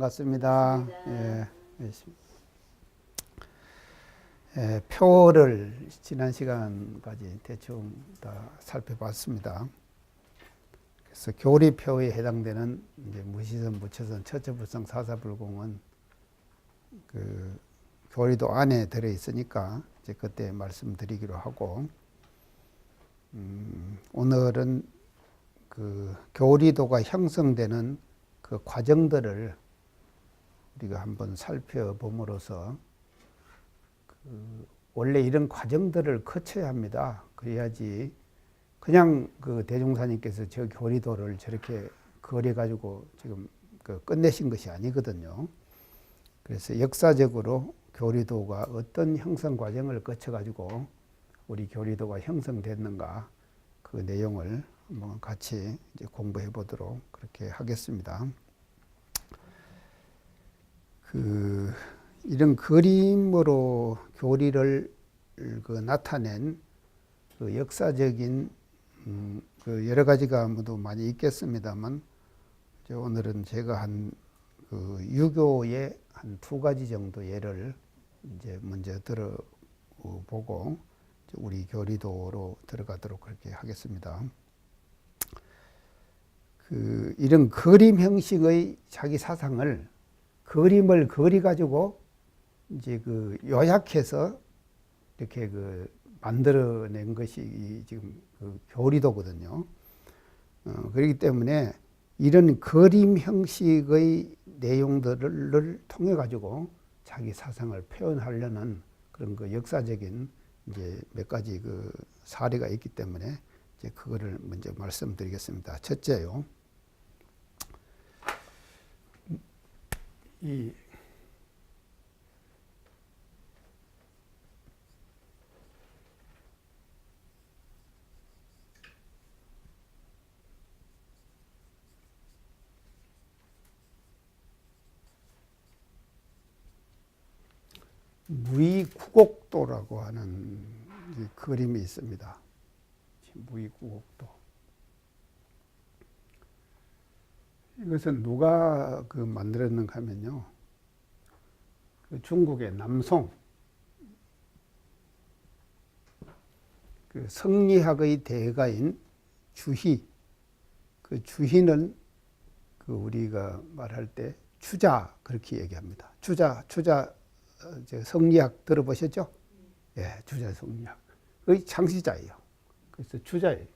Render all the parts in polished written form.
반갑습니다. 표를 지난 시간까지 대충 다 살펴봤습니다. 그래서 교리표에 해당되는 이제 무시선, 무처선, 처처불성, 사사불공은 그 교리도 안에 들어 있으니까 이제 그때 말씀드리기로 하고, 오늘은 그 교리도가 형성되는 그 과정들을 우리가 한번 살펴봄으로써 원래 이런 과정들을 거쳐야 합니다. 그래야지 그냥 그 대종사님께서 저 교리도를 저렇게 그려 가지고 지금 끝내신 것이 아니거든요. 그래서 역사적으로 교리도가 어떤 형성 과정을 거쳐 가지고 우리 교리도가 형성됐는가, 그 내용을 한번 같이 이제 공부해 보도록 그렇게 하겠습니다. 이런 그림으로 교리를 나타낸 그 역사적인 그 여러 가지가 모두 많이 있겠습니다만, 오늘은 제가 한 그 유교의 한 2가지 정도 예를 이제 먼저 들어보고 우리 교리도로 들어가도록 그렇게 하겠습니다. 이런 그림 형식의 자기 사상을 그림을 그려가지고 이제 요약해서 이렇게 만들어낸 것이 지금 교리도거든요. 그렇기 때문에 이런 그림 형식의 내용들을 통해 가지고 자기 사상을 표현하려는 그런 역사적인 이제 몇 가지 사례가 있기 때문에 이제 그거를 먼저 말씀드리겠습니다. 첫째요. 이 무의구곡도라고 하는 그림이 있습니다. 무의구곡도. 이것은 누가 만들었는가 하면요, 중국의 남송 성리학의 대가인 주희, 주희는 우리가 말할 때 추자 그렇게 얘기합니다. 추자 성리학 들어보셨죠? 예, 추자 성리학의 창시자예요. 그래서 추자예요.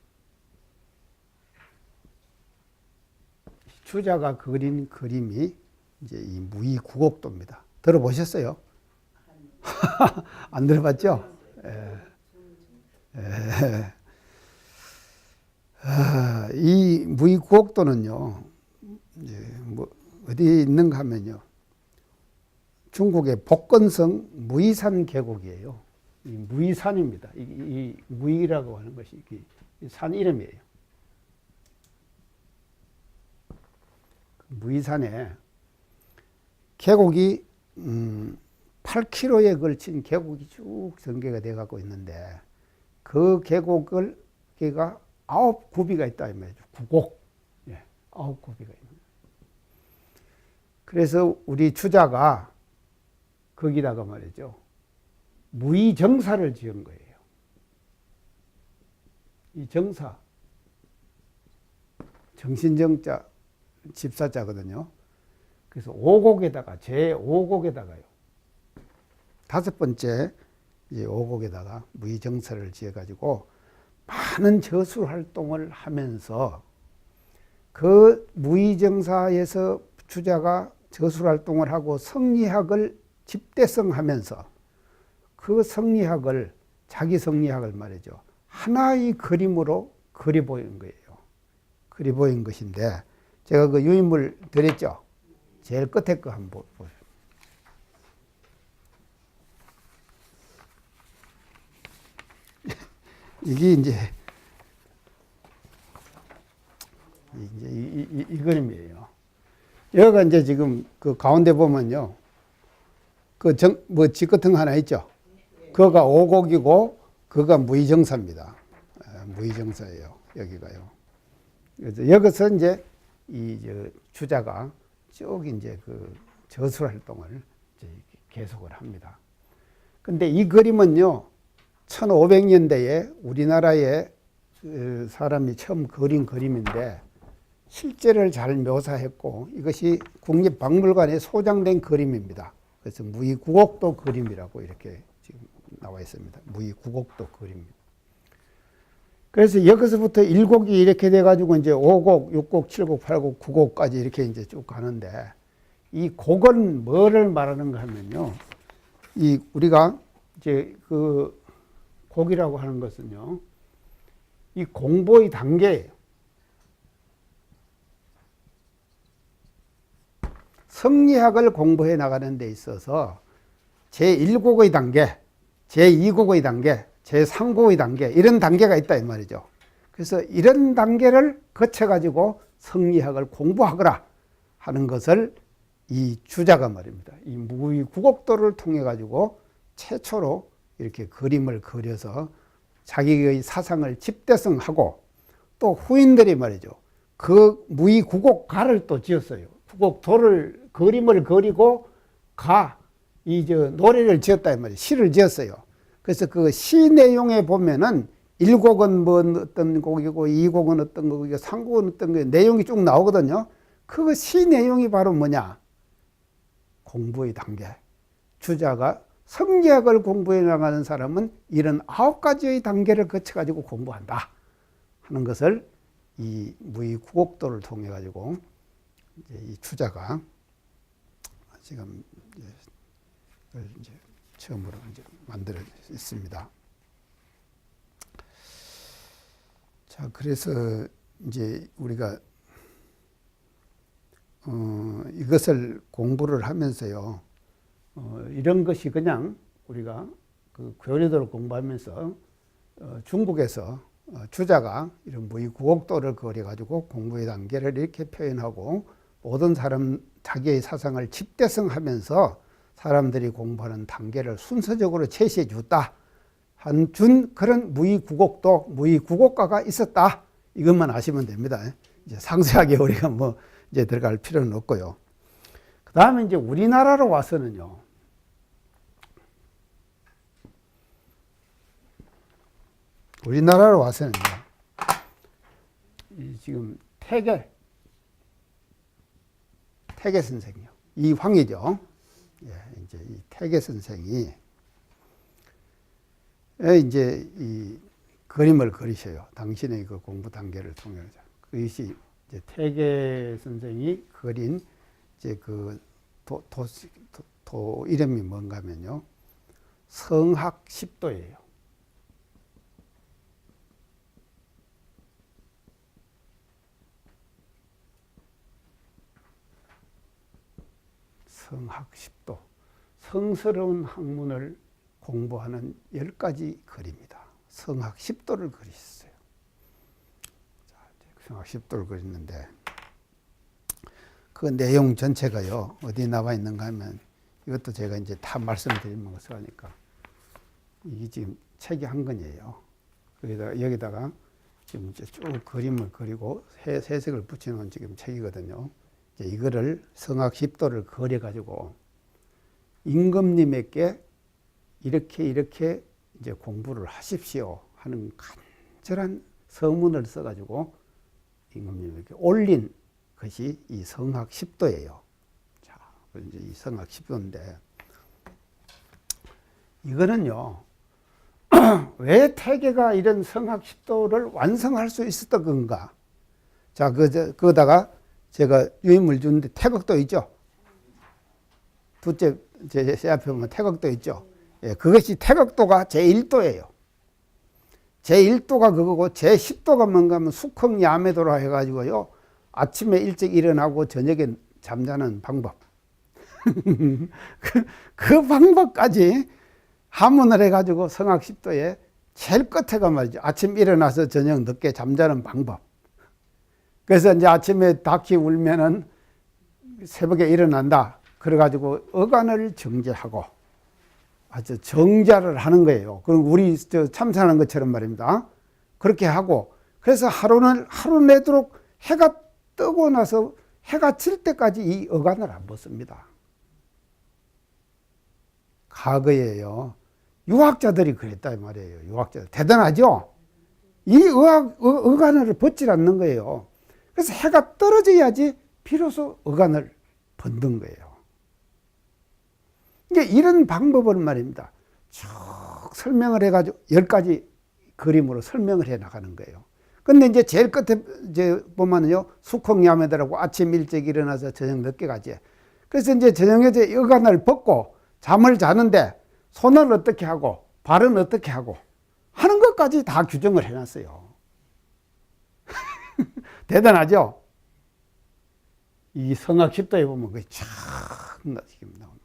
추자가 그린 그림이 이제 이 무의구곡도입니다. 들어보셨어요? 안 들어봤죠? 이 무의구곡도는요, 이제 어디 있는가 하면요, 중국의 복건성 무의산 계곡이에요. 이 무의산입니다. 이 무의라고 하는 것이 산 이름이에요. 무의산에 계곡이 8km에 걸친 계곡이 쭉 전개가 돼 갖고 있는데, 그 계곡을 걔가 9구비가 있다 이 말이죠. 구곡. 예, 9구비가 있는. 그래서 우리 추자가 거기다가 말이죠, 무의정사를 지은 거예요. 이 정사, 정신정자, 집사자거든요. 그래서 5곡에다가, 제5곡에다가요, 5번째 이제 5곡에다가 무의정사를 지어가지고 많은 저술 활동을 하면서 그 무의정사에서 추자가 저술 활동을 하고 성리학을 집대성하면서 그 성리학을, 자기 성리학을 말이죠, 하나의 그림으로 그려 보인 거예요. 그려 보인 것인데, 제가 그 유인물 드렸죠? 제일 끝에 거 한번 보세요. 이게 이제 이 그림이에요. 여기가 이제 지금 가운데 보면요, 지꺼텅 하나 있죠? 그거가 5곡이고, 그거가 무의정사입니다. 무의정사예요. 여기가요. 그래서 여기서 이제 추자가 쭉 이제 그 저술 활동을 이제 계속을 합니다. 근데 이 그림은요, 1500년대에 우리나라에 사람이 처음 그린 그림인데 실제를 잘 묘사했고 이것이 국립박물관에 소장된 그림입니다. 그래서 무의구곡도 그림이라고 이렇게 지금 나와 있습니다. 무의구곡도 그림입니다. 그래서 여기서부터 1곡이 이렇게 돼가지고 이제 5곡, 6곡, 7곡, 8곡, 9곡까지 이렇게 이제 쭉 가는데 이 곡은 뭐를 말하는가 하면요. 이 우리가 이제 그 곡이라고 하는 것은요. 이 공부의 단계예요. 성리학을 공부해 나가는 데 있어서 제1곡의 단계, 제2곡의 단계, 제3곡의 단계 이런 단계가 있다 이 말이죠. 그래서 이런 단계를 거쳐가지고 성리학을 공부하거라 하는 것을 이 주자가 말입니다. 이 무의구곡도를 통해 가지고 최초로 이렇게 그림을 그려서 자기의 사상을 집대성하고 또 후인들이 말이죠. 그 무의구곡가를 또 지었어요. 구곡도를 그림을 그리고 노래를 지었다 이 말이에요. 시를 지었어요. 그래서 그 시 내용에 보면은 1곡은 뭐 어떤 곡이고 2곡은 어떤 곡이고 3곡은 어떤 곡이고 내용이 쭉 나오거든요. 그 시 내용이 바로 뭐냐? 공부의 단계. 주자가 성리학을 공부해 나가는 사람은 이런 9가지의 단계를 거쳐가지고 공부한다 하는 것을 이 무의구곡도를 통해 가지고 이 주자가 지금 이제 처음으로 이제 만들어 있습니다. 자, 그래서 이제 우리가 이것을 공부를 하면서요, 이런 것이 그냥 우리가 그 교리도를 공부하면서 중국에서 주자가 이런 무의구곡도를 그려가지고 공부의 단계를 이렇게 표현하고 모든 사람 자기의 사상을 집대성하면서 사람들이 공부하는 단계를 순서적으로 제시해 줬다. 준 그런 무의구곡도, 무의구곡가가 있었다. 이것만 아시면 됩니다. 이제 상세하게 우리가 뭐 이제 들어갈 필요는 없고요. 그 다음에 이제 우리나라로 와서는요. 우리나라로 와서는요. 지금 태계 선생이요. 이황이죠. 예, 이제 이 태계 선생이 이제 이 그림을 그리셔요. 당신의 그 공부 단계를 통해서. 그것이 이제 태계 선생이 그린 이제 그 도 이름이 뭔가 하면요. 성학십도예요. 성학십도. 성스러운 학문을 공부하는 10가지 글입니다. 성학십도를 그리셨어요. 자, 성학십도를 그렸는데 그 내용 전체가요, 어디 나와 있는가 하면 이것도 제가 이제 다 말씀드리는 것을 하니까 이게 지금 책이 한 권이에요. 여기다가 지금 이제 쭉 그림을 그리고 해석을 붙여놓은 지금 책이거든요. 이제 이거를 성학십도를 그려가지고 임금님에게 이렇게 이제 공부를 하십시오 하는 간절한 서문을 써가지고 임금님에게 올린 것이 이 성학십도예요. 자, 이제 이 성학십도인데 이거는요, 왜 태계가 이런 성학십도를 완성할 수 있었던 건가? 자, 그거다가 제가 유인물 주는데 태극도 있죠. 둘째 제 앞에 보면 태극도 있죠. 예, 그것이 태극도가 제1도예요. 제1도가 그거고 제10도가 뭔가 하면 숙흥야매도라 해가지고요. 아침에 일찍 일어나고 저녁에 잠자는 방법. 그 방법까지 하문을 해가지고 성학십도에 제일 끝에가 말이죠. 아침 일어나서 저녁 늦게 잠자는 방법. 그래서 이제 아침에 닭이 울면은 새벽에 일어난다. 그래가지고 어간을 정제하고 아주 정자를 하는 거예요. 그럼 우리 참선하는 것처럼 말입니다. 그렇게 하고 그래서 하루 내도록 해가 뜨고 나서 해가 질 때까지 이 어간을 안 벗습니다. 과거에요. 유학자들이 그랬다 말이에요. 유학자들. 대단하죠? 이 어간을 벗질 않는 거예요. 그래서 해가 떨어져야지 비로소 어간을 벗는 거예요. 이게 이런 방법을 말입니다. 쭉 설명을 해가지고 10가지 그림으로 설명을 해 나가는 거예요. 근데 이제 제일 끝에 이제 보면은요, 숙홍야매들하고 아침 일찍 일어나서 저녁 늦게 가지. 그래서 이제 저녁에 이제 어간을 벗고 잠을 자는데 손을 어떻게 하고 발은 어떻게 하고 하는 것까지 다 규정을 해놨어요. 대단하죠? 이 성악 10도에 보면 그게 쫙 나옵니다.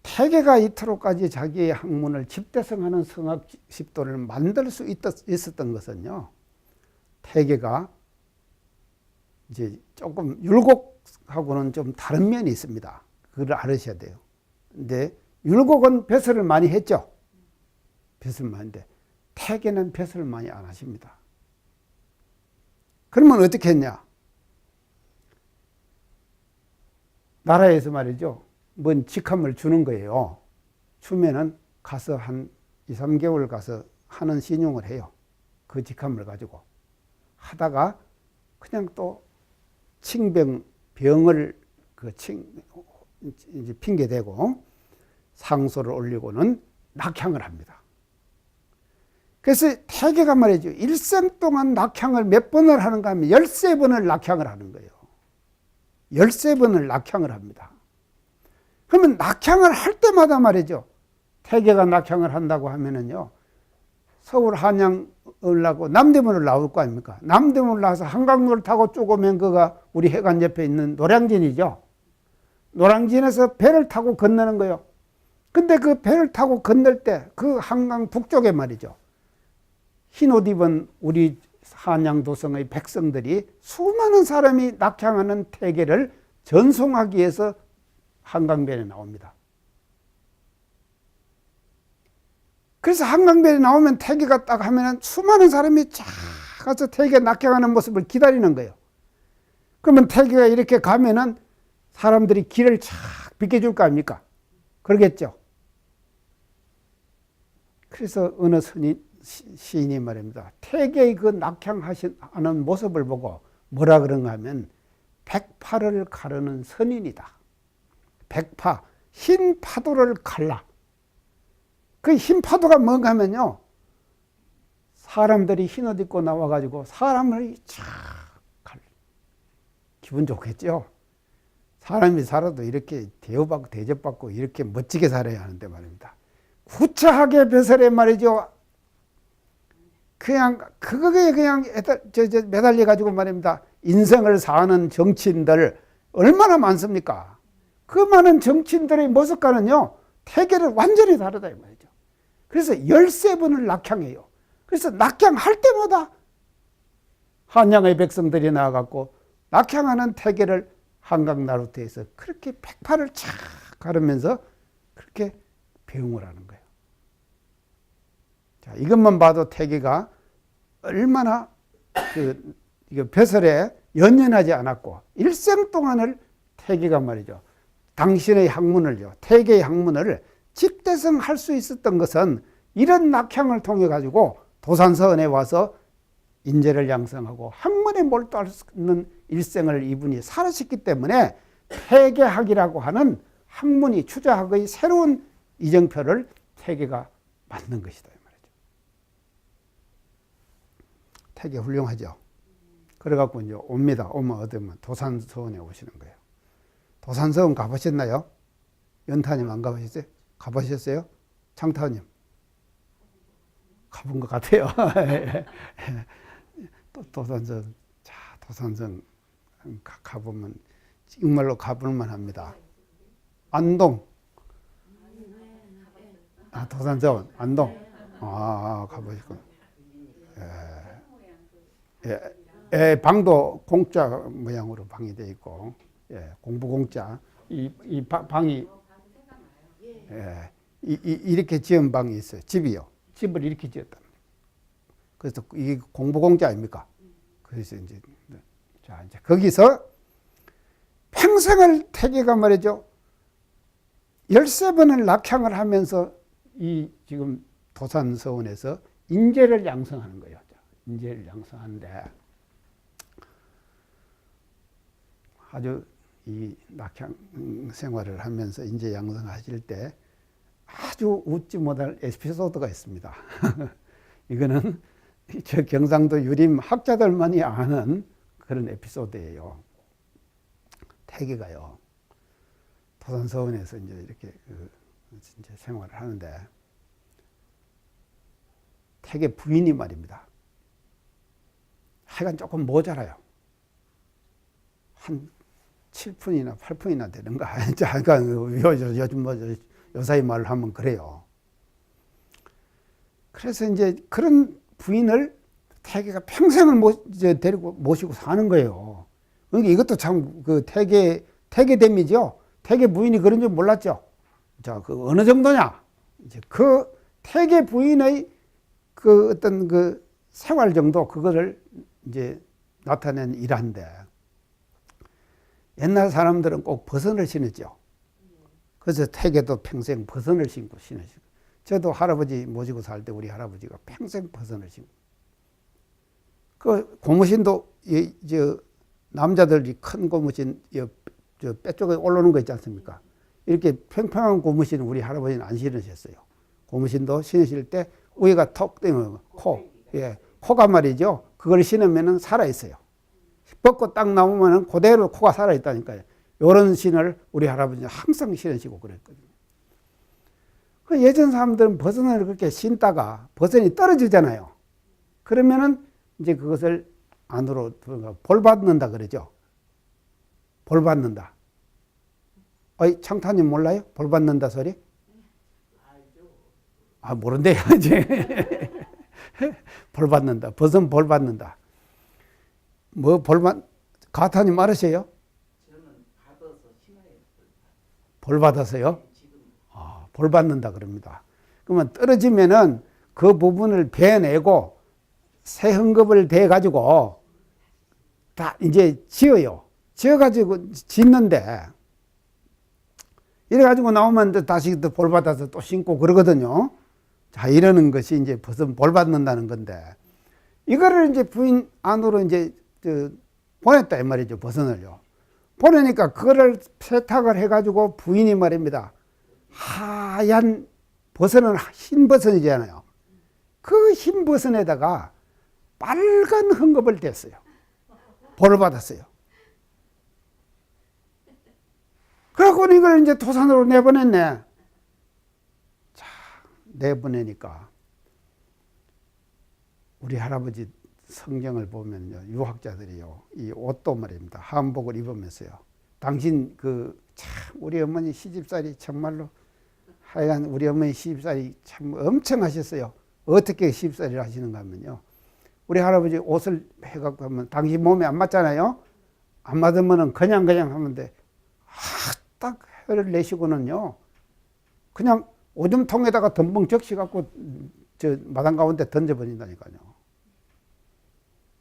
태계가 이토록까지 자기의 학문을 집대성하는 성악 10도를 만들 수 있었던 것은요, 태계가 이제 조금 율곡하고는 좀 다른 면이 있습니다. 그걸 알으셔야 돼요. 근데 율곡은 벼슬을 많이 했죠. 벼슬 많이 했는데 태계는 벼슬을 많이 안 하십니다. 그러면 어떻게 했냐? 나라에서 말이죠. 뭔 직함을 주는 거예요. 주면은 가서 한 2, 3개월 가서 하는 신용을 해요. 그 직함을 가지고. 하다가 그냥 또 병을 이제 핑계대고 상소를 올리고는 낙향을 합니다. 그래서 태계가 말이죠. 일생 동안 낙향을 몇 번을 하는가 하면 13번을 낙향을 하는 거예요. 13번을 낙향을 합니다. 그러면 낙향을 할 때마다 말이죠. 태계가 낙향을 한다고 하면은요, 서울 한양을 나고 남대문을 나올 거 아닙니까? 남대문을 나와서 한강로를 타고 쭉 오면 그가 우리 해관 옆에 있는 노량진이죠. 노량진에서 배를 타고 건너는 거예요. 근데 그 배를 타고 건널 때 그 한강 북쪽에 말이죠. 흰 옷 입은 우리 한양도성의 백성들이 수많은 사람이 낙향하는 태계를 전송하기 위해서 한강변에 나옵니다. 그래서 한강변에 나오면 태계가 딱 하면은 수많은 사람이 쫙 가서 태계 낙향하는 모습을 기다리는 거예요. 그러면 태계가 이렇게 가면은 사람들이 길을 쫙 비켜줄 거 아닙니까? 그러겠죠. 그래서 어느 시인이 말입니다. 태계의 그 낙향하는 모습을 보고 뭐라 그런가 하면 백파를 가르는 선인이다. 백파, 흰 파도를 갈라. 그 흰 파도가 뭔가 하면요, 사람들이 흰 옷 입고 나와가지고 사람을 쫙 갈라. 기분 좋겠죠? 사람이 살아도 이렇게 대우받고 대접받고 이렇게 멋지게 살아야 하는데 말입니다. 구차하게 벼슬에 말이죠. 그거에 그냥 매달려가지고 말입니다. 인생을 사는 정치인들 얼마나 많습니까? 그 많은 정치인들의 모습과는요, 태계를 완전히 다르다 이 말이죠. 그래서 13번을 낙향해요. 그래서 낙향할 때마다 한양의 백성들이 나와갖고 낙향하는 태계를 한강 나루터에서 그렇게 백파를 쫙 가르면서 그렇게 배웅을 하는 거예요. 자, 이것만 봐도 태계가 얼마나 이거 벼슬에 연연하지 않았고 일생 동안을 태계가 말이죠. 당신의 학문을요, 태계의 학문을 집대성할 수 있었던 것은 이런 낙향을 통해 가지고 도산서원에 와서 인재를 양성하고 학문에 몰두할 수 있는 일생을 이분이 살았기 때문에 태계학이라고 하는 학문이 추자학의 새로운 이정표를 태계가 만든 것이다 이 말이죠. 태계 훌륭하죠. 그래갖고 이제 옵니다. 오면 어디면 도산서원에 오시는 거예요. 도산서원 가보셨나요? 연타님 안 가보셨어요? 가보셨어요? 창타님 가본 것 같아요. 도산서원, 자, 도산서원 가보면 정말로 가볼만 합니다. 안동, 도산서원, 안동, 가보셨구나. 방도 공짜 모양으로 방이 되어 있고, 공부 공짜. 이 방이 이렇게 지은 방이 있어요. 집이요. 집을 이렇게 지었다. 그래서 이게 공부 공짜 아닙니까? 그래서 이제 거기서 평생을 태계가 말이죠. 13번을 낙향을 하면서 이 지금 도산서원에서 인재를 양성하는 거예요. 인재를 양성하는데 아주 이 낙향 생활을 하면서 인재 양성하실 때 아주 웃지 못할 에피소드가 있습니다. 이거는 저 경상도 유림 학자들만이 아는 그런 에피소드예요. 태계가요. 도산서원에서 이제 이렇게 이제 생활을 하는데 태계 부인이 말입니다. 하여간 조금 모자라요. 한 7푼이나 8푼이나 되는가. 요즘 뭐 요사이 말로 하면 그래요. 그래서 이제 그런 부인을 태계가 평생을 데리고 모시고 사는 거예요. 그러니까 이것도 참 그 태계됨이죠. 태계 부인이 그런 줄 몰랐죠. 자, 그 어느 정도냐? 이제 그 태계 부인의 그 어떤 그 생활 정도 그거를 이제 나타낸 일화인데 옛날 사람들은 꼭 버선을 신었죠. 그래서 태계도 평생 버선을 신고 신으시고 저도 할아버지 모시고 살 때 우리 할아버지가 평생 버선을 신고 그 고무신도 남자들이 큰 고무신 저 뼈 쪽에 올라오는 거 있지 않습니까? 이렇게 평평한 고무신은 우리 할아버지는 안 신으셨어요. 고무신도 신으실 때 위가 턱 떼면 코가 말이죠. 그걸 신으면은 살아 있어요. 벗고 딱 나오면은 그대로 코가 살아 있다니까요. 이런 신을 우리 할아버지는 항상 신으시고 그랬거든요. 그 예전 사람들은 버선을 그렇게 신다가 버선이 떨어지잖아요. 그러면은 이제 그것을 안으로 볼 받는다 그러죠. 볼 받는다. 창타님 몰라요? 볼 받는다 소리? 아, 모른대요, 이제. 볼 받는다. 버선 볼 받는다. 가타님 알으세요? 저는 받아서 신어요. 볼 받아서요? 아, 볼 받는다 그럽니다. 그러면 떨어지면은 그 부분을 베어내고 새 헝겊을 대가지고 다 이제 지어요. 지어가지고 짓는데 이래가지고 나오면 다시 또 볼 받아서 또 신고 그러거든요. 자, 이러는 것이 이제 벌써 볼 받는다는 건데 이거를 이제 부인 안으로 이제 보냈다 이 말이죠. 버선을요. 보내니까 그거를 세탁을 해가지고 부인이 말입니다. 하얀 버선은 흰 버선이잖아요. 그 흰 버선에다가 빨간 헝겊을 댔어요. 볼을 받았어요. 그래갖고 이걸 이제 도산으로 내보냈네. 자, 내보내니까 우리 할아버지 성경을 보면요, 유학자들이요, 이 옷도 말입니다. 한복을 입으면서요. 당신 참 우리 어머니 시집살이 정말로 하여간 우리 어머니 시집살이 참 엄청 하셨어요. 어떻게 시집살이를 하시는가 하면요. 우리 할아버지 옷을 해갖고 하면 당신 몸에 안 맞잖아요. 안 맞으면은 그냥 하면 돼. 딱 혀를 내시고는요. 그냥 오줌통에다가 덤벙 적시갖고 저 마당 가운데 던져버린다니까요.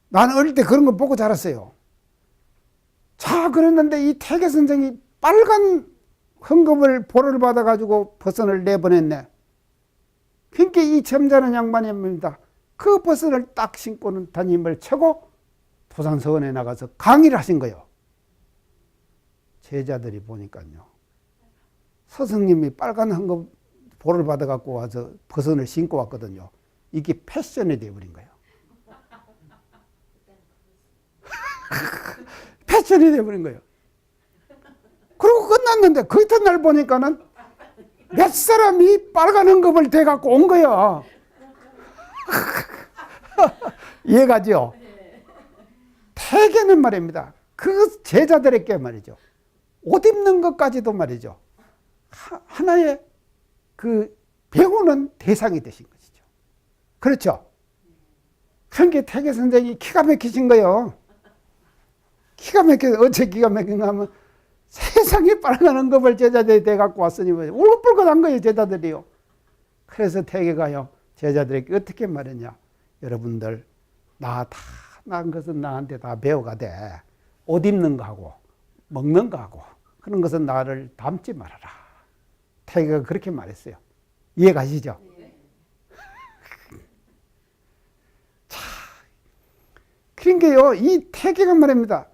나는 어릴 때 그런 거 보고 자랐어요. 자, 그랬는데 이 태계 선생이 빨간 헝겊을 볼을 받아가지고 버선을 내보냈네. 그러니까 이 점잖은 양반입니다. 그 버선을 딱 신고는 담임을 쳐고 도산서원에 나가서 강의를 하신 거예요. 제자들이 보니까요. 스승님이 빨간 헝겊 볼을 받아갖고 와서 버선을 신고 왔거든요. 이게 패션이 되어버린 거예요. 패션이 되어버린 거예요. 그러고 끝났는데 그 이튿날 보니까는 몇 사람이 빨간 헝겊을 대갖고 온 거야. 이해가죠? 태계는 말입니다. 그 제자들에게 말이죠. 옷 입는 것까지도 말이죠. 하나의 그 배우는 대상이 되신 것이죠. 그렇죠? 그러니까 태계 선생이 기가 막히신 거예요. 기가 막혀. 어째 기가 막힌가 하면 세상에 빨간 헝겊을 제자들이 대갖고 왔으니 울긋불긋한 거예요, 제자들이요. 그래서 태계가요, 제자들에게 어떻게 말했냐. 여러분들, 나 다 난 것은 나한테 다 배워가되 옷 입는 거하고 먹는 거하고 그런 것은 나를 닮지 말아라. 태계가 그렇게 말했어요. 이해 가시죠? 자, 그러니까요, 이 태계가 말입니다.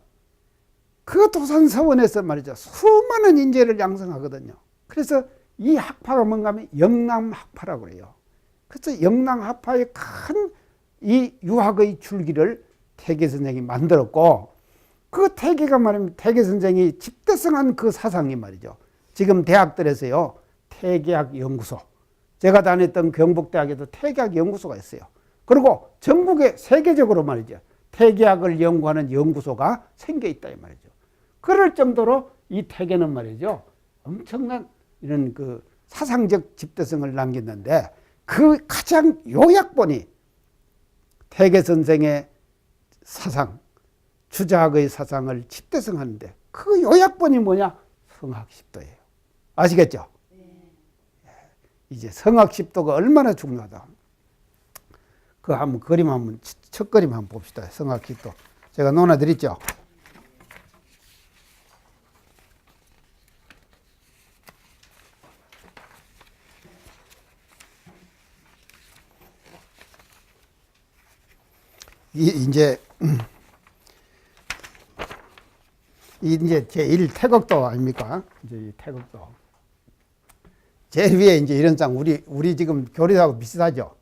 그 도산서원에서 말이죠. 수많은 인재를 양성하거든요. 그래서 이 학파가 뭔가 하면 영남학파라고 그래요. 그래서 영남학파의 큰 이 유학의 줄기를 태계 선생이 만들었고, 그 태계가 말입니다. 태계 선생이 집대성한 그 사상이 말이죠. 지금 대학들에서요, 태계학 연구소. 제가 다녔던 경북대학에도 태계학 연구소가 있어요. 그리고 전국에 세계적으로 말이죠. 태계학을 연구하는 연구소가 생겨 있다 이 말이죠. 그럴 정도로 이 태계는 말이죠. 엄청난 이런 그 사상적 집대성을 남겼는데 그 가장 요약본이 태계 선생의 사상, 주자학의 사상을 집대성하는데 그 요약본이 뭐냐? 성학십도예요. 아시겠죠? 이제 성학십도가 얼마나 중요하다. 그 한번 그림 한번 첫 그림 한번 봅시다. 성학십도. 제가 논해드렸죠. 이제 제1 태극도 아닙니까? 이제 이 태극도. 제일 위에 이제 이런 장, 우리 지금 교리하고 비슷하죠?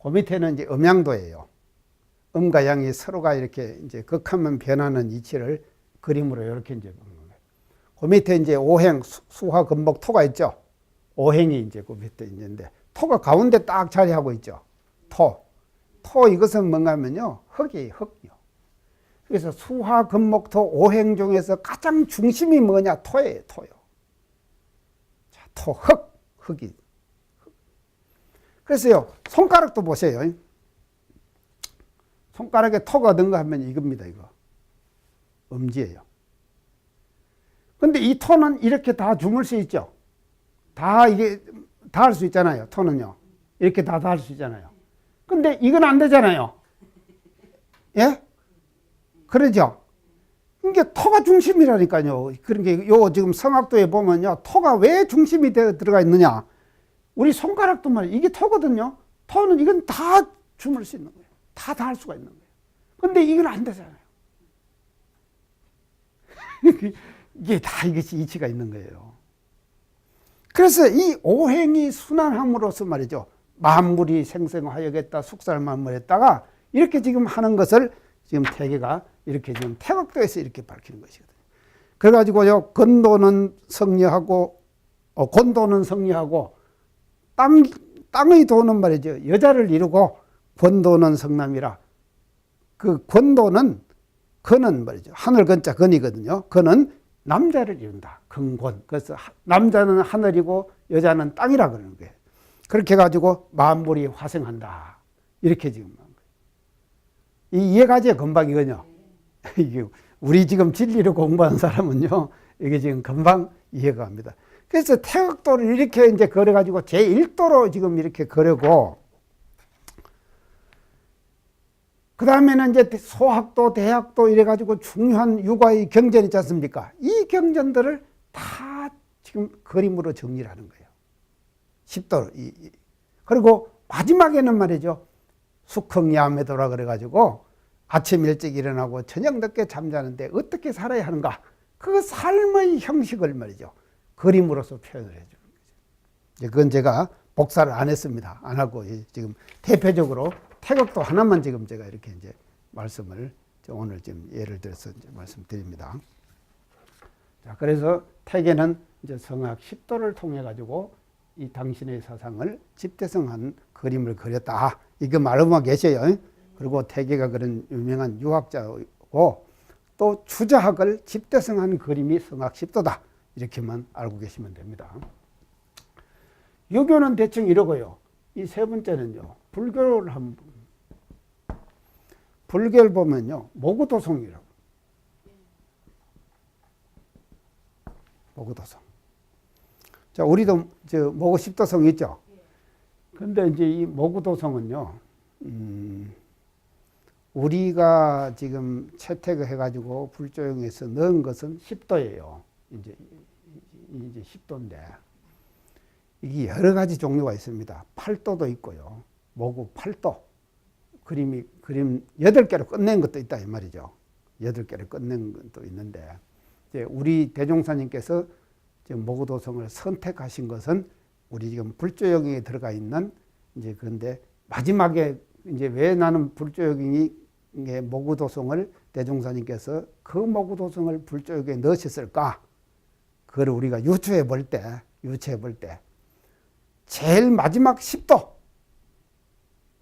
그 밑에는 이제 음양도예요. 음과 양이 서로가 이렇게 이제 극하면 변하는 이치를 그림으로 이렇게 이제 보는 거예요. 그 밑에 이제 오행, 수화, 금목, 토가 있죠? 오행이 이제 그 밑에 있는데, 토가 가운데 딱 자리하고 있죠? 토. 토 이것은 뭔가 하면요, 흙이에요, 흙이요. 그래서 수화, 금목, 토, 오행 중에서 가장 중심이 뭐냐? 토예요, 토요. 자, 토, 흙이. 그래서요, 손가락도 보세요. 손가락에 토가 든 거 하면 이겁니다, 이거. 엄지예요. 근데 이 토는 이렇게 다 주물 수 있죠? 다 이게, 다 할 수 있잖아요, 토는요. 이렇게 다 할 수 있잖아요. 근데 이건 안 되잖아요. 예? 그러죠? 이게 토가 중심이라니까요. 그러니까 요 지금 성학도에 보면요. 토가 왜 중심이 들어가 있느냐. 우리 손가락도 말이에요. 이게 토거든요. 토는 이건 다 주물 수 있는 거예요. 다 할 수가 있는 거예요. 근데 이건 안 되잖아요. 이게 다 이것이 이치가 있는 거예요. 그래서 이 오행이 순환함으로써 말이죠. 만물이 생생하여겠다 숙살만물했다가 이렇게 지금 하는 것을 지금 태계가 이렇게 지금 태극도에서 이렇게 밝히는 것이거든요. 그래가지고요, 건도는 성리하고, 권도는 성리하고, 땅의 도는 말이죠. 여자를 이루고, 권도는 성남이라. 그 권도는, 건은 말이죠. 하늘 건자 건이거든요. 건은 남자를 이룬다. 건권. 그래서 남자는 하늘이고, 여자는 땅이라 그러는 거예요. 그렇게 해가지고 만물이 화생한다. 이렇게 지금. 이해가죠? 금방 이거요. 이게 우리 지금 진리를 공부하는 사람은요, 이게 지금 금방 이해가 갑니다. 그래서 태극도를 이렇게 이제 그려가지고 제1도로 지금 이렇게 그려고, 그 다음에는 이제 소학도, 대학도 이래가지고 중요한 육아의 경전 있지 않습니까? 이 경전들을 다 지금 그림으로 정리를 하는 거예요. 10도. 그리고 마지막에는 말이죠. 숙흥야매도라 그래가지고 아침 일찍 일어나고 저녁 늦게 잠자는데 어떻게 살아야 하는가. 그 삶의 형식을 말이죠. 그림으로서 표현을 해주는 거죠. 그건 제가 복사를 안 했습니다. 안 하고 지금 대표적으로 태극도 하나만 지금 제가 이렇게 이제 말씀을 오늘 지금 예를 들어서 이제 말씀드립니다. 자, 그래서 태계는 이제 성학 10도를 통해 가지고 이 당신의 사상을 집대성한 그림을 그렸다. 이거 말하고 계셔요. 그리고 태계가 그런 유명한 유학자고 또 주자학을 집대성한 그림이 성학 10도다. 이렇게만 알고 계시면 됩니다. 유교는 대충 이러고요. 이 세 번째는요. 불교를 한번 불교를 보면요. 모구도성이라고. 모구도성. 자, 우리도 저 모구 10도성 있죠. 근데 이제 이 모구도성은요. 우리가 지금 채택을 해가지고 불조용해서 넣은 것은 10도예요. 이제 10도인데 이게 여러 가지 종류가 있습니다. 8도도 있고요. 모구 8도. 그림 8개로 끝낸 것도 있다 이 말이죠. 8개를 끝낸 것도 있는데 이제 우리 대종사님께서 지금 모구도성을 선택하신 것은 우리 지금 불조용에 들어가 있는 이제 그런데 마지막에 이제 왜 나는 불조용이 모구도성을 대종사님께서 그 모구도성을 불조용에 넣으셨을까? 그걸 우리가 유추해 볼 때 제일 마지막 10도.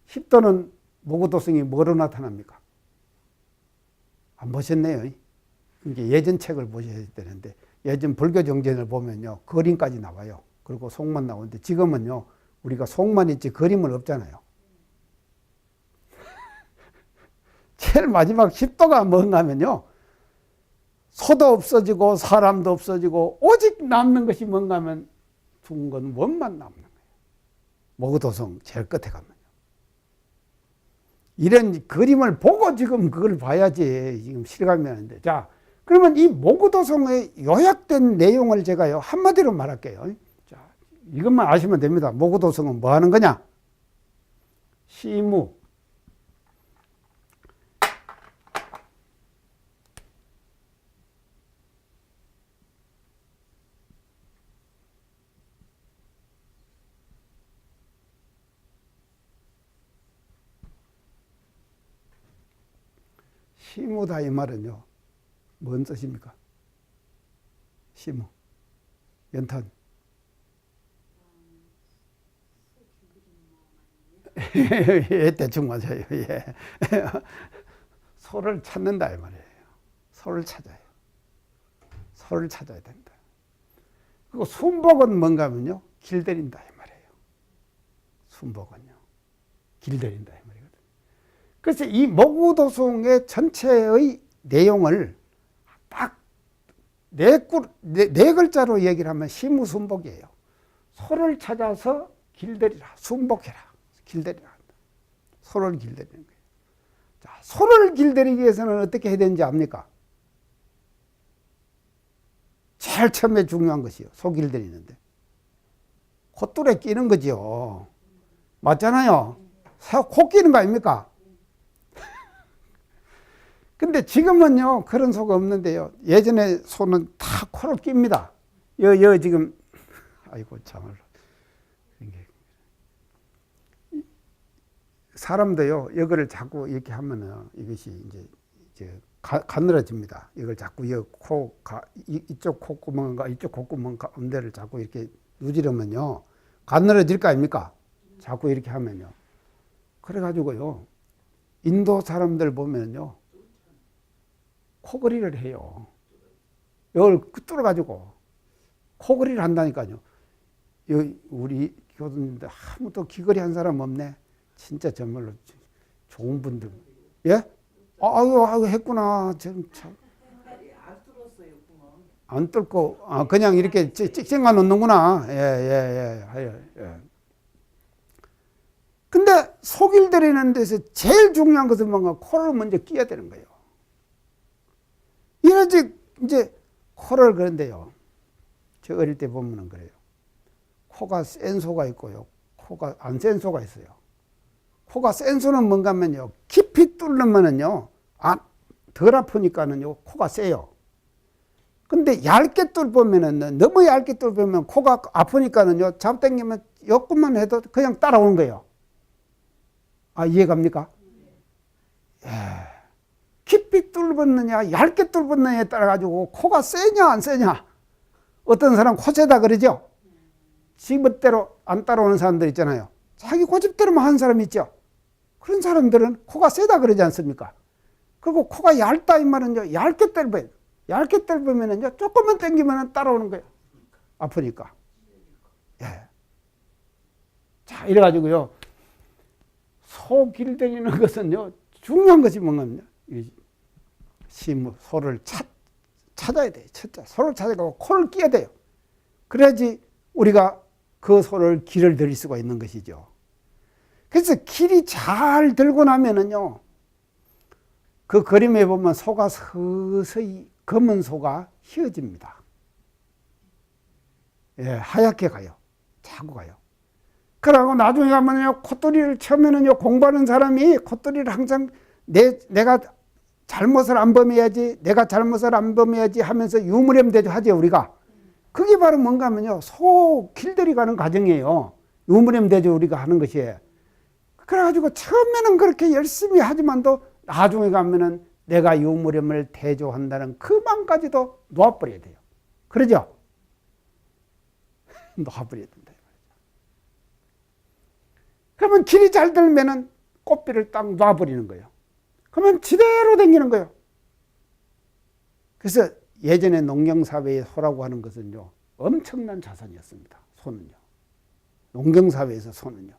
10도는 모구도성이 뭐로 나타납니까? 안 보셨네요. 이게 예전 책을 보셔야 되는데 예전 불교 정전을 보면요. 그림까지 나와요. 그리고 속만 나오는데 지금은요. 우리가 속만 있지 그림은 없잖아요. 제일 마지막 10도가 뭔가 하면요. 소도 없어지고 사람도 없어지고 오직 남는 것이 뭔가 하면 죽은 건 원만 남는 거예요. 모구도성 제일 끝에 가면요. 이런 그림을 보고 지금 그걸 봐야지 지금 실감이 나는데. 자, 그러면 이 모구도성의 요약된 내용을 제가요 한마디로 말할게요. 자, 이것만 아시면 됩니다. 모구도성은 뭐 하는 거냐? 시무, 시무다 이 말은요. 뭔 뜻입니까? 시무. 연탄. 예, 대충 맞아요. 예. 소를 찾는다 이 말이에요. 소를 찾아요. 소를 찾아야 된다. 그리고 순복은 뭔가 하면요. 길들인다 이 말이에요. 순복은요. 길들인다 이 말이거든요. 그래서 이 모구도성의 전체의 내용을 딱 네 글자로 얘기를 하면 시무순복이에요. 소를 찾아서 길들이라, 순복해라, 길들이라 한다. 소를 길들이는 거예요. 자, 소를 길들이기 위해서는 어떻게 해야 되는지 압니까? 제일 처음에 중요한 것이요. 소 길들이는데 콧줄에 끼는 거죠. 맞잖아요. 코 끼는 거 아닙니까? 근데 지금은요, 그런 소가 없는데요. 예전에 소는 다 코를 낍니다. 지금, 아이고, 참말로. 사람도요, 이거를 자꾸 이렇게 하면은 이것이 이제 가늘어집니다. 이걸 자꾸 이쪽 콧구멍과 이쪽 콧구멍 가운데를 자꾸 이렇게 누지르면요, 가늘어질 거 아닙니까? 자꾸 이렇게 하면요. 그래가지고요, 인도 사람들 보면요, 코걸이를 해요. 이걸 뚫어가지고 코걸이를 한다니까요. 우리 교수님들 아무도 귀걸이 한 사람 없네. 진짜 정말로 좋은 분들. 예? 아유 했구나. 참. 안 뚫었어요, 구멍. 안 뚫고 그냥 이렇게 찍찍만 놓는구나. 예. 근데 속일 들이는 데서 제일 중요한 것은 뭔가 코를 먼저 끼야 되는 거예요. 이러지 이제 코를 그런데요. 저 어릴 때 보면은 그래요. 코가 센 소가 있고요. 코가 안 센 소가 있어요. 코가 센 소는 뭔가 하면요. 깊이 뚫으면은요. 덜 아프니까는요. 코가 세요. 근데 얇게 뚫으면은 너무 얇게 뚫으면 코가 아프니까는요. 잡당기면 요것만 해도 그냥 따라오는 거예요. 이해갑니까? 예. 깊이 뚫었느냐 얇게 뚫었느냐에 따라 가지고 코가 세냐 안 세냐. 어떤 사람 코 세다 그러죠. 지멋대로 안 따라오는 사람들 있잖아요. 자기 고집대로만 하는 사람 있죠. 그런 사람들은 코가 세다 그러지 않습니까? 그리고 코가 얇다 이 말은요. 얇게 뚫으면 얇게 뚫으면은요. 조금만 당기면 따라오는 거예요. 아프니까. 예. 자 이래 가지고요. 소 길들이는 것은요. 중요한 것이 뭔가요? 소를 찾아야 돼요. 소를 찾아가고 코를 끼야 돼요. 그래야지 우리가 그 소를 길을 들일 수가 있는 것이죠. 그래서 길이 잘 들고 나면은요, 그 그림에 보면 소가 서서히 검은 소가 휘어집니다. 예, 하얗게 가요. 자꾸 가요. 그러고 나중에 가면요, 콧도리를 처음에는요, 공부하는 사람이 콧도리를 항상 내가 잘못을 안 범해야지, 내가 잘못을 안 범해야지 하면서 유무렴대조 하죠, 우리가. 그게 바로 뭔가 하면요, 소 길들이 가는 과정이에요. 유무렴대조 우리가 하는 것이에요. 그래가지고 처음에는 그렇게 열심히 하지만도 나중에 가면은 내가 유무렴을 대조한다는 그 마음까지도 놓아버려야 돼요. 그러죠? 놓아버려야 된다. 그러면 길이 잘 들면은 꽃비를 딱 놔버리는 거예요. 그러면 지대로 다니는 거예요. 그래서 예전에 농경사회의 소라고 하는 것은요, 엄청난 자산이었습니다. 소는요. 농경사회에서 소는요.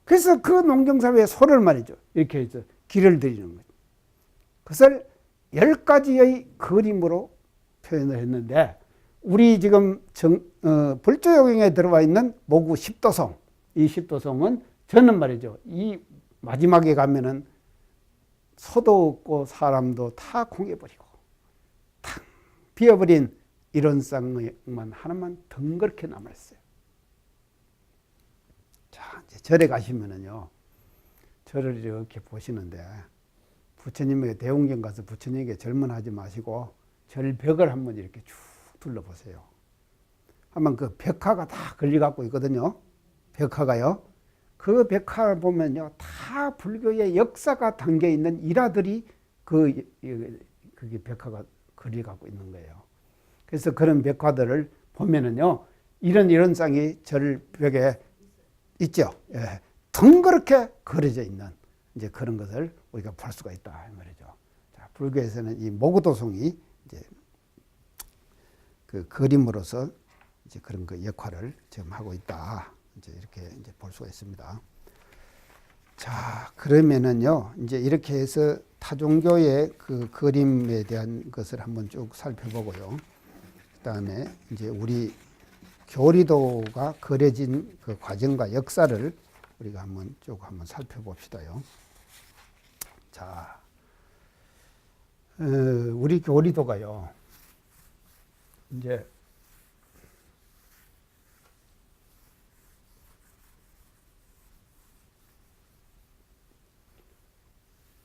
그래서 그 농경사회의 소를 말이죠. 이렇게 해서 길을 들이는 거죠. 그것을 10가지의 그림으로 표현을 했는데, 우리 지금 불조요경에 들어와 있는 모구 10도송, 이 10도송은 저는 말이죠, 이 마지막에 가면은 소도 없고 사람도 다 공해버리고 탁 비어버린 이런 쌍만 하나만 덩그렇게 남아있어요. 자, 이제 절에 가시면은요, 절을 이렇게 보시는데, 부처님에게 대웅경 가서 부처님에게 절문하지 마시고 절벽을 한번 이렇게 쭉 둘러보세요. 한번 그 벽화가 다 걸려갖고 있거든요. 벽화가요. 그 벽화를 보면요, 다 불교의 역사가 담겨 있는 일화들이 그게 벽화가 그려갖고 있는 거예요. 그래서 그런 벽화들을 보면은요, 이런 쌍이 절벽에 있죠. 예. 덩그렇게 그려져 있는 이제 그런 것을 우리가 볼 수가 있다 이 말이죠. 자, 불교에서는 이 모구도송이 이제 그 그림으로서 이제 그런 그 역할을 지금 하고 있다. 이제 이렇게 이제 볼 수가 있습니다. 자, 그러면은요, 이제 이렇게 해서 타종교의 그 그림에 대한 것을 한번 쭉 살펴보고요. 그다음에 이제 우리 교리도가 그려진 그 과정과 역사를 우리가 한번 살펴봅시다요. 자, 우리 교리도가요, 이제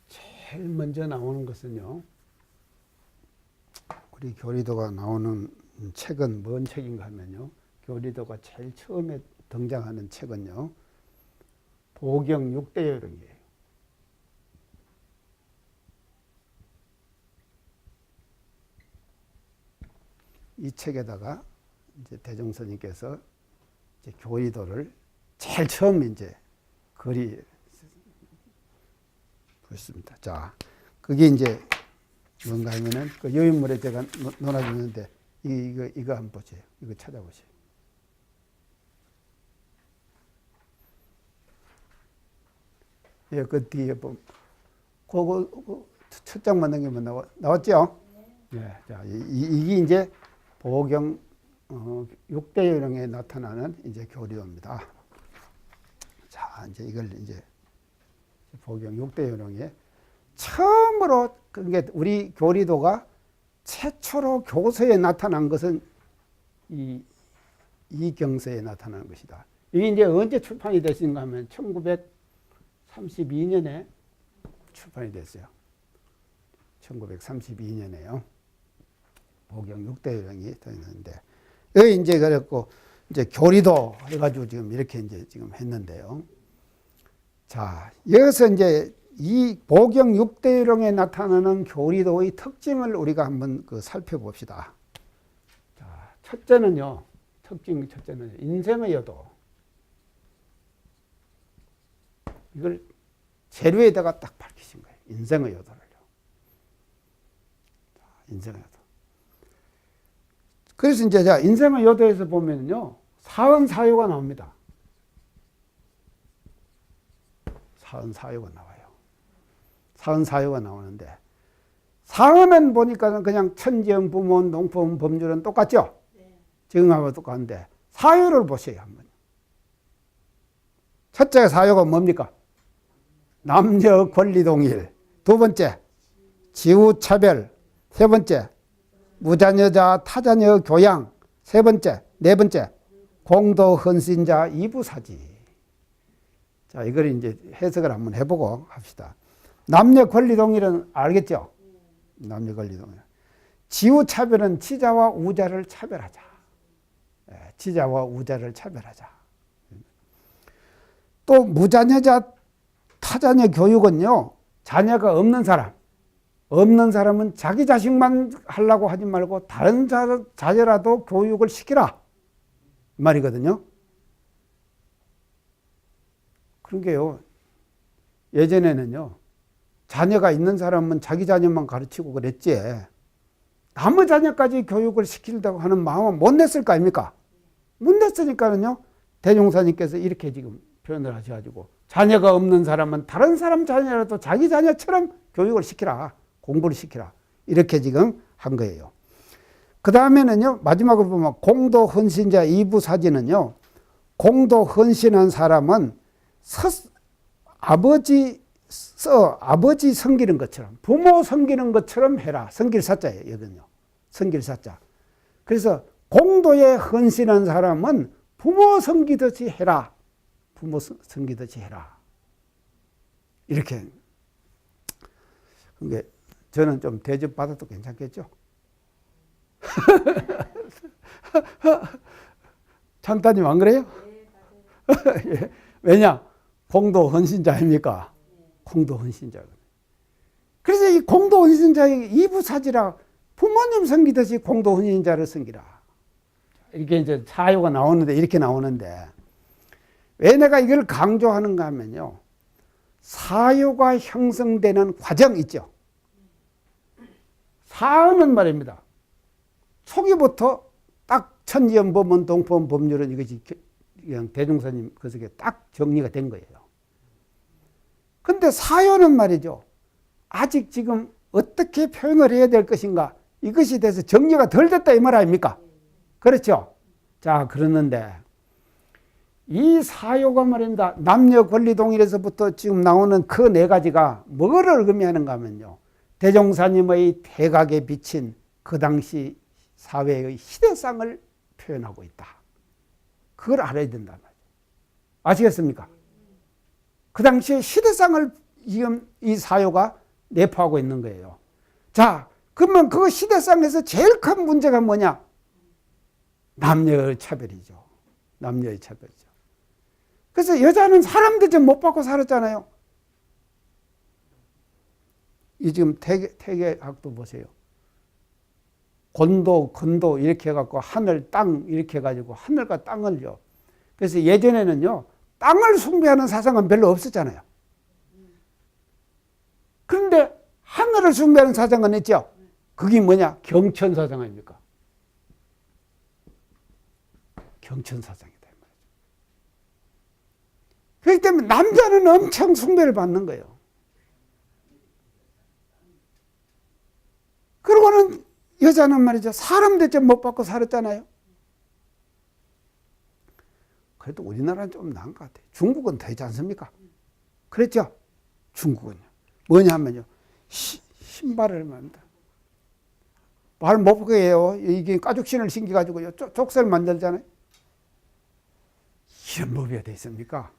제일 먼저 나오는 것은요, 우리 교리도가 나오는 책은 뭔 책인가 하면요, 교리도가 제일 처음에 등장하는 책은요, 보경 6대요령이에요. 이 책에다가 이제 대종스님께서 이제 교리도를 제일 처음 이제 보였습니다. 자, 그게 이제 뭔가 하면은 그 요인물에 제가 놓아주는데 이거 한번 보세요. 이거 찾아보세요. 예, 그 뒤에 보면 그거 첫 장만 넘기면 나왔죠? 네. 자, 이게 이제 보경 6대요령에 나타나는 이제 교리도입니다. 자, 이제 이걸 이제 보경 6대요령에 처음으로, 그게 우리 교리도가 최초로 교서에 나타난 것은 이 경서에 나타나는 것이다. 이게 이제 언제 출판이 됐는가 하면 1932년에 출판이 됐어요. 1932년에요. 보경 6대요령이 되었는데, 여기 이제 그랬고, 이제 교리도 해가지고 지금 이렇게 이제 지금 했는데요. 자, 여기서 이제 이 보경 6대요령에 나타나는 교리도의 특징을 우리가 한번 살펴봅시다. 자, 첫째는요, 첫째는 인생의 여도. 이걸 재료에다가 딱 밝히신 거예요. 인생의 여도를요. 자, 인생의 여도. 그래서 이제 자, 인생의 여도에서 보면요, 사은사요가 나옵니다. 사은사요가 나와요. 사은사요가 나오는데, 사은은 보니까 그냥 천지연, 부모원, 농법원, 법률은 똑같죠? 네. 지금하고 똑같은데, 사요를 보세요, 한번. 첫째 사요가 뭡니까? 남녀 권리 동일. 두 번째, 지우차별. 세 번째, 무자녀자 타자녀 교양. 세 번째, 네 번째, 공도헌신자 이부사지. 자, 이걸 이제 해석을 한번 해보고 합시다. 남녀 권리 동일은 알겠죠? 남녀 권리 동일. 지우차별은 지자와 우자를 차별하자. 지자와 우자를 차별하자. 또 무자녀자 타자녀 교육은요, 자녀가 없는 사람은 자기 자식만 하려고 하지 말고 다른 자녀라도 교육을 시키라 이 말이거든요. 그런 게요, 예전에는요, 자녀가 있는 사람은 자기 자녀만 가르치고 그랬지, 남의 자녀까지 교육을 시키려고 하는 마음은 못 냈을 거 아닙니까? 못 냈으니까는요, 대종사님께서 이렇게 지금 표현을 하셔가지고, 자녀가 없는 사람은 다른 사람 자녀라도 자기 자녀처럼 교육을 시키라, 공부를 시키라, 이렇게 지금 한 거예요. 그 다음에는요, 마지막으로 보면 공도헌신자 이부사지는요, 공도헌신한 사람은 아버지 섬기는 것처럼, 부모 섬기는 것처럼 해라. 섬길사자예요, 여기는요. 섬길사자. 그래서 공도에 헌신한 사람은 부모 섬기듯이 해라. 부모 섬기듯이 해라. 이렇게. 그러니까 저는 좀 대접받아도 괜찮겠죠? 찬따님 안 그래요? 예. 왜냐? 공도 헌신자 아닙니까? 공도 헌신자. 그래서 이 공도 헌신자의 이부사지라, 부모님 섬기듯이 공도 헌신자를 섬기라. 이렇게 이제 사유가 나오는데, 이렇게 나오는데, 왜 내가 이걸 강조하는가 하면요, 사유가 형성되는 과정 있죠. 사유는 말입니다. 초기부터 딱 천지연법원 동법 법률은 이것이 그냥 대종사님 그 속에 딱 정리가 된 거예요. 근데 사유는 말이죠, 아직 지금 어떻게 표현을 해야 될 것인가, 이것이 돼서 정리가 덜 됐다 이 말 아닙니까? 그렇죠? 자, 그러는데 이 사유가 말입니다, 남녀 권리 동일에서부터 지금 나오는 그 네 가지가 뭐를 의미하는가 하면요, 대종사님의 대각에 비친 그 당시 사회의 시대상을 표현하고 있다. 그걸 알아야 된단 말이에요. 아시겠습니까? 그 당시의 시대상을 지금 이 사유가 내포하고 있는 거예요. 자, 그러면 그 시대상에서 제일 큰 문제가 뭐냐? 남녀의 차별이죠. 남녀의 차별이죠. 그래서 여자는 사람 대접 못 받고 살았잖아요. 이 지금 태계학도 보세요. 곤도, 건도 이렇게 해갖고 하늘, 땅 이렇게 해가지고 하늘과 땅을요. 그래서 예전에는요, 땅을 숭배하는 사상은 별로 없었잖아요. 그런데 하늘을 숭배하는 사상은 있죠. 그게 뭐냐? 경천사상 아닙니까? 경천사상이다. 그렇기 때문에 남자는 엄청 숭배를 받는 거예요. 그러고는 여자는 말이죠, 사람 대접 못 받고 살았잖아요. 그래도 우리나라는 좀 나은 것 같아요. 중국은 되지 않습니까? 그랬죠? 중국은요. 뭐냐 하면요, 신발을 만든다. 말 못 보게 해요. 이게 가죽신을 신겨가지고요, 족쇄를 만들잖아요. 이런 법이 어디 있습니까?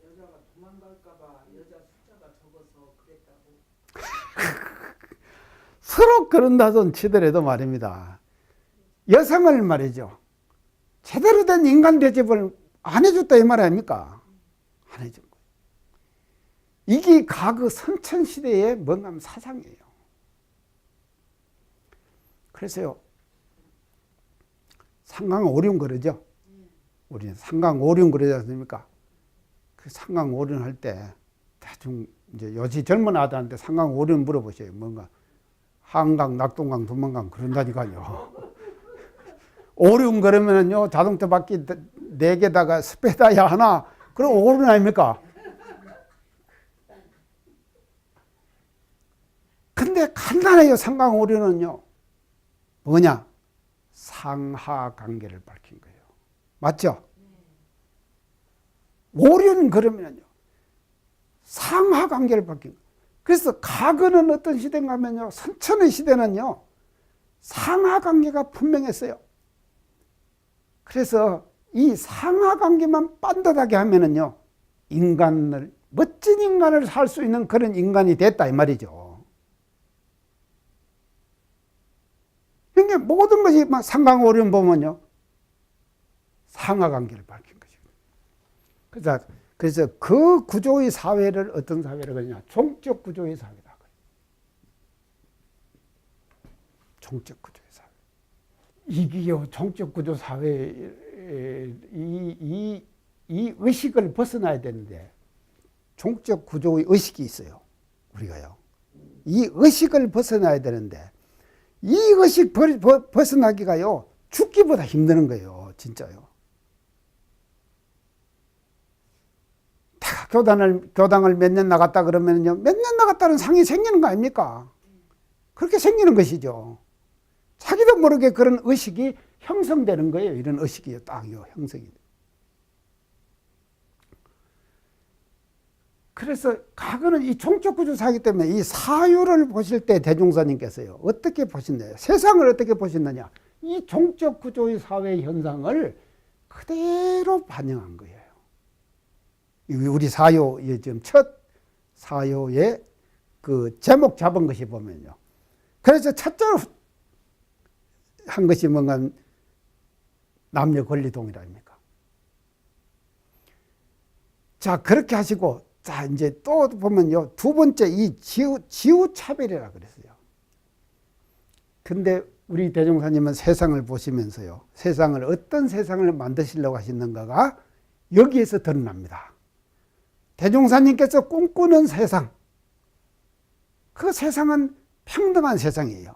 여자가 도망갈까봐 여자 숫자가 적어서 그랬다고. 서로 그런다던 치더라도 말입니다, 여성을 말이죠, 제대로 된 인간 대접을 안 해줬다 이 말 아닙니까? 안 해준 거예요. 이게 과거 선천시대의 뭔가 사상이에요. 그래서요, 상강오륜 그러죠. 우리는 상강오륜 그러지 않습니까? 그 상강오륜 할 때 대충 이제 요새 젊은 아들한테 상강오륜 물어보세요. 뭔가 한강, 낙동강, 두만강 그런다니까요. 오륜 그러면은요, 자동차 바퀴 4개다가 스페다야 하나, 그럼 오륜 아닙니까? 근데 간단해요. 상강오륜은요, 뭐냐? 상하 관계를 밝힌 거예요. 맞죠? 오륜 그러면요, 상하 관계를 밝힌 거예요. 그래서 과거는 어떤 시대인가 하면요, 선천의 시대는요, 상하관계가 분명했어요. 그래서 이 상하관계만 빤듯하게 하면은요, 멋진 인간을 살 수 있는 그런 인간이 됐다 이 말이죠. 그러니까 모든 것이 막 상강오륜 보면요, 상하관계를 밝힌 거죠. 그래서 그 구조의 사회를 어떤 사회를 그러냐, 종적 구조의 사회다. 종적 구조의 사회. 이게요, 종적 구조 사회, 이 의식을 벗어나야 되는데, 종적 구조의 의식이 있어요. 우리가요. 이 의식을 벗어나야 되는데, 이 의식 벗어나기가요, 죽기보다 힘드는 거예요. 진짜요. 교당을 몇 년 나갔다 그러면요, 몇 년 나갔다는 상이 생기는 거 아닙니까? 그렇게 생기는 것이죠. 자기도 모르게 그런 의식이 형성되는 거예요. 이런 의식이 딱요, 형성이. 그래서 과거는 이 종적 구조 사기 때문에 이 사유를 보실 때 대종사님께서요, 어떻게 보셨나요? 세상을 어떻게 보셨느냐? 이 종적 구조의 사회 현상을 그대로 반영한 거예요. 우리 사요, 지금 첫 사요의 그 제목 잡은 것이 보면요. 그래서 첫째로 한 것이 뭔가 남녀 권리 동일 아닙니까? 자, 그렇게 하시고, 자, 이제 또 보면요. 두 번째, 이 지우차별이라 그랬어요. 근데 우리 대종사님은 세상을 보시면서요, 세상을 어떤 세상을 만드시려고 하시는가가 여기에서 드러납니다. 대종사님께서 꿈꾸는 세상, 그 세상은 평등한 세상이에요.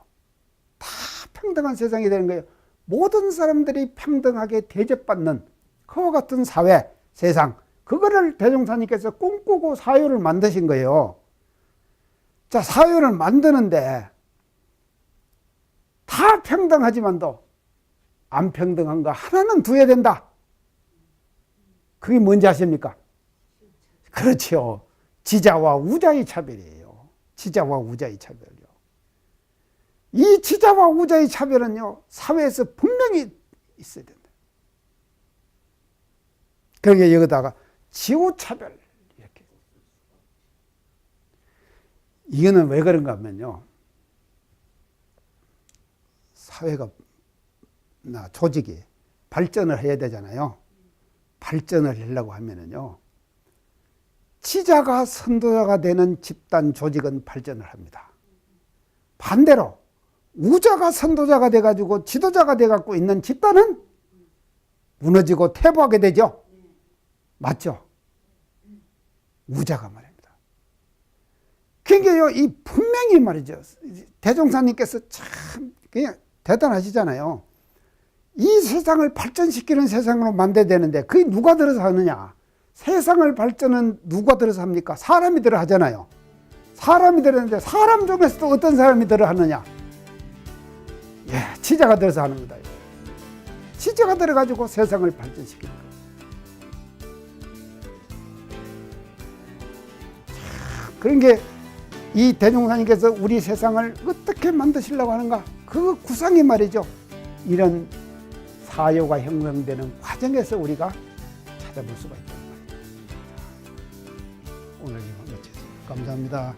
다 평등한 세상이 되는 거예요. 모든 사람들이 평등하게 대접받는 그와 같은 사회, 세상, 그거를 대종사님께서 꿈꾸고 사유를 만드신 거예요. 자, 사유를 만드는데 다 평등하지만도 안 평등한 거 하나는 두어야 된다. 그게 뭔지 아십니까? 그렇죠. 지자와 우자의 차별이에요. 지자와 우자의 차별이요. 이 지자와 우자의 차별은요, 사회에서 분명히 있어야 된다. 그러니까 여기다가 지우차별, 이렇게. 이거는 왜 그런가 하면요, 사회가, 조직이 발전을 해야 되잖아요. 발전을 하려고 하면은요, 지자가 선도자가 되는 집단 조직은 발전을 합니다. 반대로 우자가 선도자가 돼가지고 지도자가 돼갖고 있는 집단은 무너지고 퇴보하게 되죠. 맞죠? 우자가 말입니다. 그러니까요, 이 분명히 말이죠. 대종사님께서 참 그냥 대단하시잖아요. 이 세상을 발전시키는 세상으로 만들어야 되는데 그게 누가 들어서 하느냐? 세상을 발전은 누가 들어서 합니까? 사람이 들어 하잖아요. 사람이 들어 하는데 사람 중에서도 어떤 사람이 들어 하느냐? 예, 지자가 들어서 하는 거다. 지자가 들어가지고 세상을 발전시키는 거예요. 그런 게 이 대종사님께서 우리 세상을 어떻게 만드시려고 하는가? 그 구상이 말이죠. 이런 사유가 형성되는 과정에서 우리가 찾아볼 수가 있다. 오늘 이만 마치겠습니다. 감사합니다.